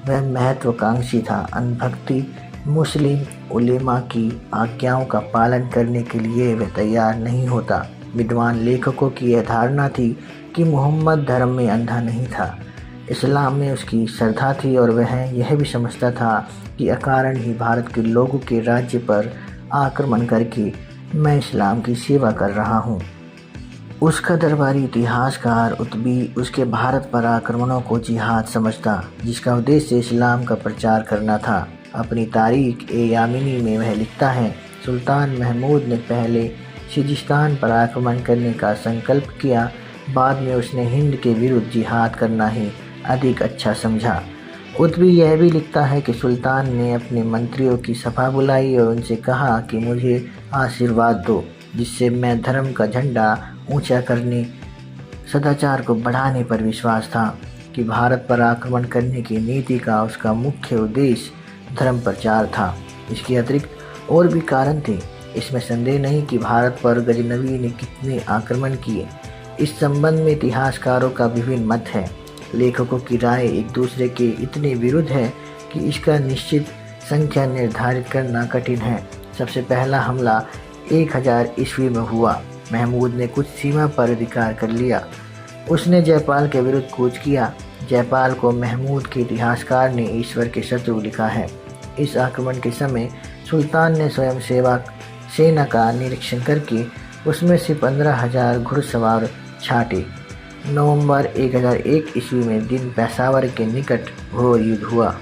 वह महत्वाकांक्षी था। अनभक्ति मुस्लिम उलेमा की आज्ञाओं का पालन करने के लिए वह तैयार नहीं होता। विद्वान लेखकों की यह धारणा थी कि मोहम्मद धर्म में अंधा नहीं था, इस्लाम में उसकी श्रद्धा थी और वह यह भी समझता था कि अकारण ही भारत के लोगों के राज्य पर आक्रमण करके मैं इस्लाम की सेवा कर रहा हूँ। उसका दरबारी इतिहासकार उतबी उसके भारत पर आक्रमणों को जिहाद समझता, जिसका उद्देश्य इस्लाम का प्रचार करना था। अपनी तारीख ए यामिनी में वह लिखता है, सुल्तान महमूद ने पहले सिजिस्तान पर आक्रमण करने का संकल्प किया, बाद में उसने हिंद के विरुद्ध जिहाद करना ही अधिक अच्छा समझा। उतबी यह भी लिखता है कि सुल्तान ने अपने मंत्रियों की सभा बुलाई और उनसे कहा कि मुझे आशीर्वाद दो, जिससे मैं धर्म का झंडा ऊंचा करने, सदाचार को बढ़ाने पर विश्वास था कि भारत पर आक्रमण करने की नीति का उसका मुख्य उद्देश्य धर्म प्रचार था। इसके अतिरिक्त और भी कारण थे। इसमें संदेह नहीं कि भारत पर गजनवी ने कितने आक्रमण किए। इस संबंध में इतिहासकारों का विभिन्न मत है। लेखकों की राय एक दूसरे के इतने विरुद्ध है कि इसका निश्चित संख्या निर्धारित करना कठिन है। सबसे पहला हमला 1000 ईस्वी में हुआ। महमूद ने कुछ सीमा पर अधिकार कर लिया। उसने जयपाल के विरुद्ध कूच किया। जयपाल को महमूद के इतिहासकार ने ईश्वर के शत्रु लिखा है। इस आक्रमण के समय सुल्तान ने स्वयं सेना का निरीक्षण करके उसमें से 15,000 घुड़सवार छांटे। नवंबर 1001 ईस्वी में दिन पेशावर के निकट घोर युद्ध हुआ।